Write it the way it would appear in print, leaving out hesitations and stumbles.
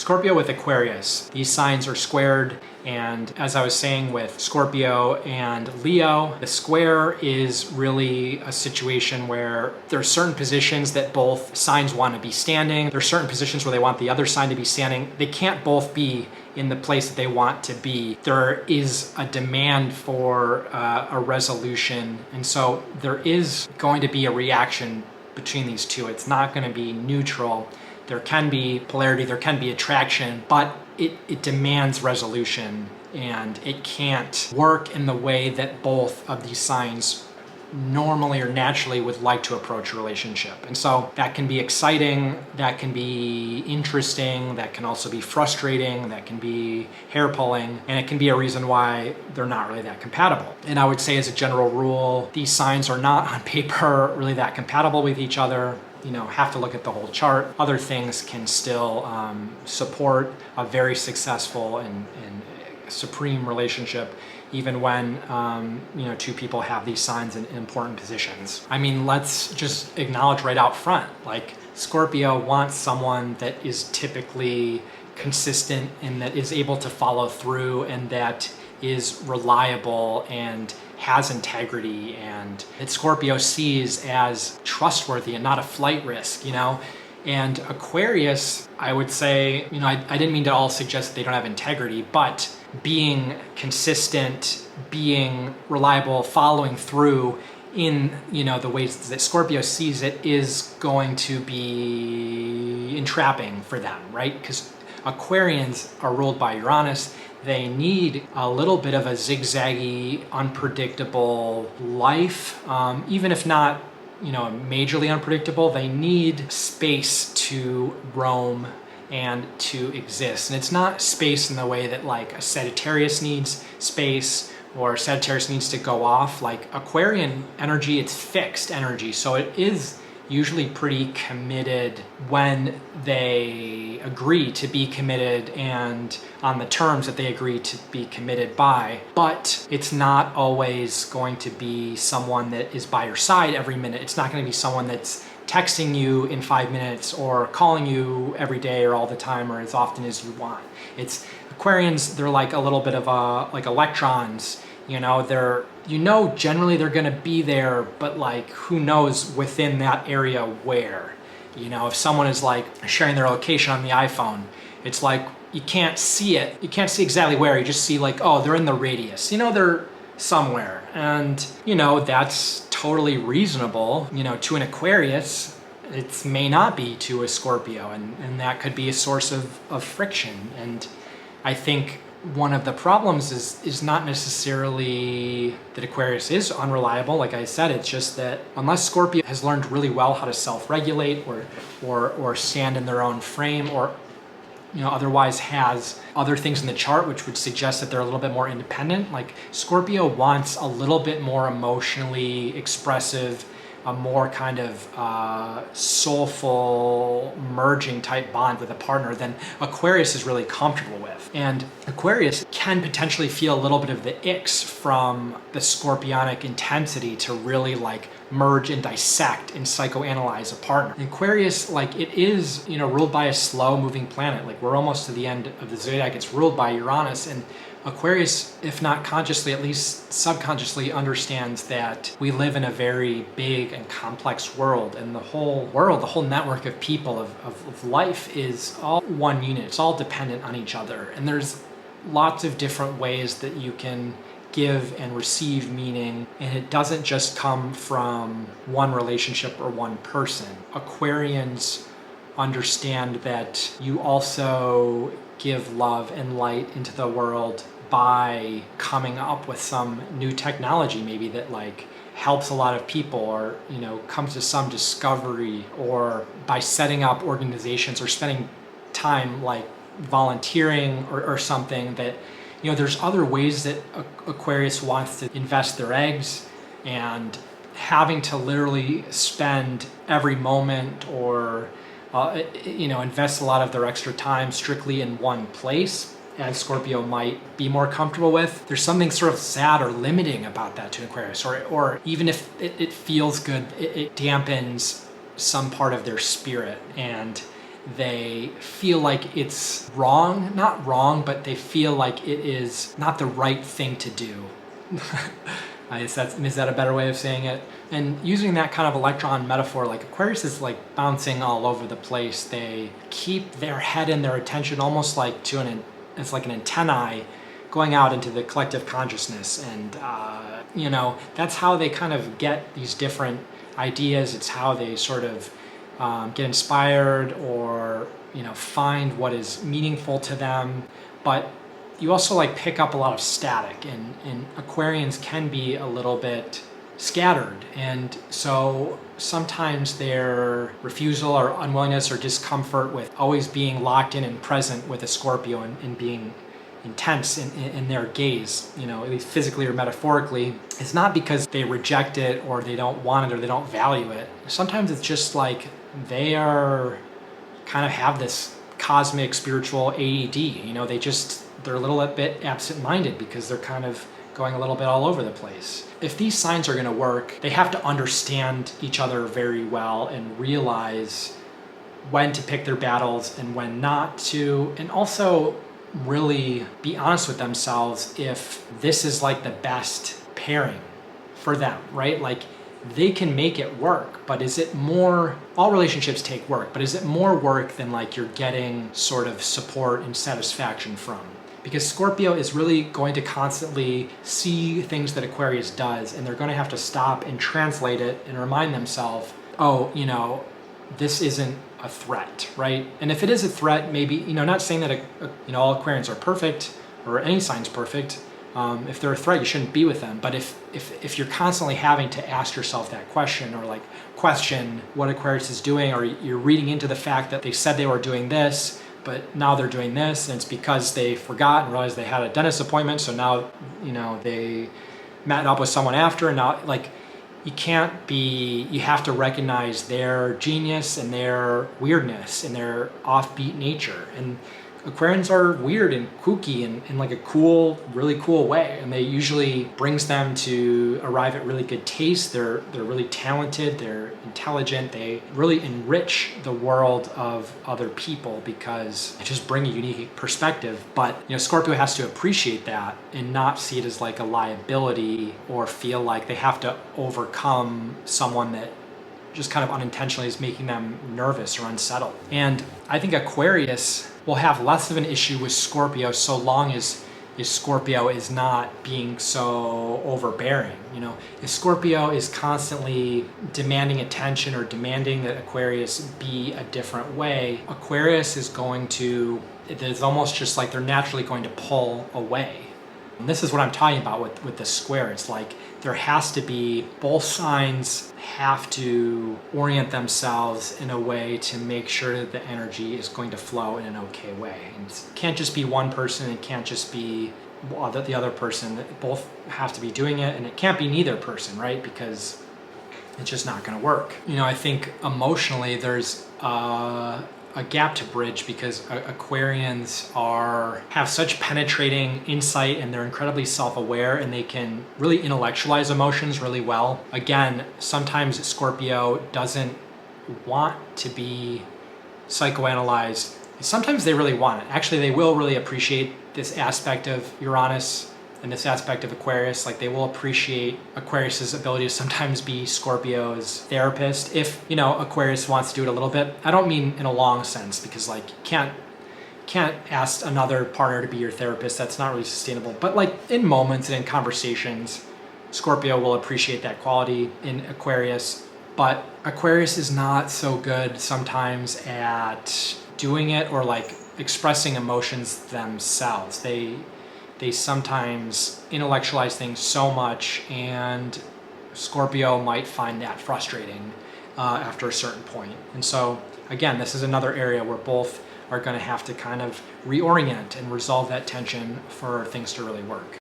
Scorpio with Aquarius. These signs are squared, and as I was saying with Scorpio and Leo, the square is really a situation where there are certain positions that both signs want to be standing. There are certain positions where they want the other sign to be standing. They can't both be in the place that they want to be. There is a demand for a resolution, and so there is going to be a reaction between these two. It's not going to be neutral. There can be polarity, there can be attraction, but it demands resolution, and it can't work in the way that both of these signs normally or naturally would like to approach a relationship. And so that can be exciting, that can be interesting, that can also be frustrating, that can be hair pulling, and it can be a reason why they're not really that compatible. And I would say as a general rule, these signs are not on paper really that compatible with each other. You know, have to look at the whole chart. Other things can still support a very successful and supreme relationship, even when two people have these signs in important positions. I mean, let's just acknowledge right out front, like Scorpio wants someone that is typically consistent and that is able to follow through and that is reliable and has integrity, and that Scorpio sees as trustworthy and not a flight risk, you know? And Aquarius, I would say, I didn't mean to all suggest that they don't have integrity, but being consistent, being reliable, following through in, the ways that Scorpio sees it is going to be entrapping for them, right? Because Aquarians are ruled by Uranus. They need a little bit of a zigzaggy, unpredictable life, even if not, majorly unpredictable. They need space to roam and to exist. And it's not space in the way that like a Sagittarius needs space or Sagittarius needs to go off. Like Aquarian energy, it's fixed energy. So it is usually pretty committed when they agree to be committed and on the terms that they agree to be committed by. But it's not always going to be someone that is by your side every minute. It's not going to be someone that's texting you in 5 minutes or calling you every day or all the time or as often as you want. It's Aquarians, they're like a little bit of like electrons. Generally they're going to be there, but like who knows within that area where. If someone is like sharing their location on the iPhone, it's like you can't see it. You can't see exactly where. You just see like, oh, they're in the radius. They're somewhere. And, that's totally reasonable. To an Aquarius, it may not be to a Scorpio, and that could be a source of friction. And I think one of the problems is not necessarily that Aquarius is unreliable. Like I said, it's just that unless Scorpio has learned really well how to self-regulate or stand in their own frame, or otherwise has other things in the chart which would suggest that they're a little bit more independent. Like Scorpio wants a little bit more emotionally expressive, a more kind of soulful merging type bond with a partner than Aquarius is really comfortable with. And Aquarius can potentially feel a little bit of the icks from the scorpionic intensity to really like merge and dissect and psychoanalyze a partner. And Aquarius, like it is, ruled by a slow moving planet. Like we're almost to the end of the zodiac. It's ruled by Uranus, and Aquarius, if not consciously, at least subconsciously understands that we live in a very big and complex world, and the whole world, the whole network of people, of life is all one unit. It's all dependent on each other. And there's lots of different ways that you can give and receive meaning, and it doesn't just come from one relationship or one person. Aquarians understand that you also give love and light into the world by coming up with some new technology maybe that like helps a lot of people, or comes to some discovery, or by setting up organizations or spending time like volunteering or something that there's other ways that Aquarius wants to invest their eggs, and having to literally spend every moment or invest a lot of their extra time strictly in one place, as Scorpio might be more comfortable with. There's something sort of sad or limiting about that to Aquarius, or even if it feels good, it dampens some part of their spirit. And they feel like it's wrong, not wrong, but they feel like it is not the right thing to do. Is that a better way of saying it? And using that kind of electron metaphor, like Aquarius is like bouncing all over the place. They keep their head and their attention almost like it's like an antennae going out into the collective consciousness. And, that's how they kind of get these different ideas. It's how they sort of get inspired or, find what is meaningful to them. But you also like pick up a lot of static, and Aquarians can be a little bit scattered. And so sometimes their refusal or unwillingness or discomfort with always being locked in and present with a Scorpio and being intense in their gaze, at least physically or metaphorically, it's not because they reject it or they don't want it or they don't value it. Sometimes it's just like they are kind of have this cosmic spiritual ADD. They're a little bit absent-minded because they're kind of going a little bit all over the place. If these signs are going to work, they have to understand each other very well and realize when to pick their battles and when not to, and also really be honest with themselves if this is like the best pairing for them, right? Like they can make it work, but is it more, all relationships take work, but is it more work than like you're getting sort of support and satisfaction from? Because Scorpio is really going to constantly see things that Aquarius does, and they're going to have to stop and translate it and remind themselves, this isn't a threat, right? And if it is a threat, maybe, not saying that, all Aquarians are perfect or any sign's perfect. If they're a threat, you shouldn't be with them. But if you're constantly having to ask yourself that question or like question what Aquarius is doing, or you're reading into the fact that they said they were doing this, but now they're doing this, and it's because they forgot and realized they had a dentist appointment, so now, they met up with someone after, and now, like, you have to recognize their genius and their weirdness and their offbeat nature. And Aquarians are weird and kooky in like a cool, really cool way. And they usually brings them to arrive at really good taste. They're really talented, they're intelligent, they really enrich the world of other people because they just bring a unique perspective. But Scorpio has to appreciate that and not see it as like a liability or feel like they have to overcome someone that just kind of unintentionally is making them nervous or unsettled. And I think Aquarius will have less of an issue with Scorpio so long as Scorpio is not being so overbearing. If Scorpio is constantly demanding attention or demanding that Aquarius be a different way, Aquarius is it's almost just like they're naturally going to pull away. And this is what I'm talking about with the square. It's like there has to be, both signs have to orient themselves in a way to make sure that the energy is going to flow in an okay way. And it can't just be one person, it can't just be the other person. Both have to be doing it, and it can't be neither person, right? Because it's just not going to work. I think emotionally there's a gap to bridge because Aquarians have such penetrating insight, and they're incredibly self-aware, and they can really intellectualize emotions really well. Again, sometimes Scorpio doesn't want to be psychoanalyzed. Sometimes they really want it. Actually, they will really appreciate this aspect of Uranus and this aspect of Aquarius. Like, they will appreciate Aquarius's ability to sometimes be Scorpio's therapist if Aquarius wants to do it a little bit. I don't mean in a long sense, because like you can't ask another partner to be your therapist. That's not really sustainable. But like in moments and in conversations, Scorpio will appreciate that quality in Aquarius. But Aquarius is not so good sometimes at doing it or like expressing emotions themselves. They sometimes intellectualize things so much, and Scorpio might find that frustrating after a certain point. And so, again, this is another area where both are going to have to kind of reorient and resolve that tension for things to really work.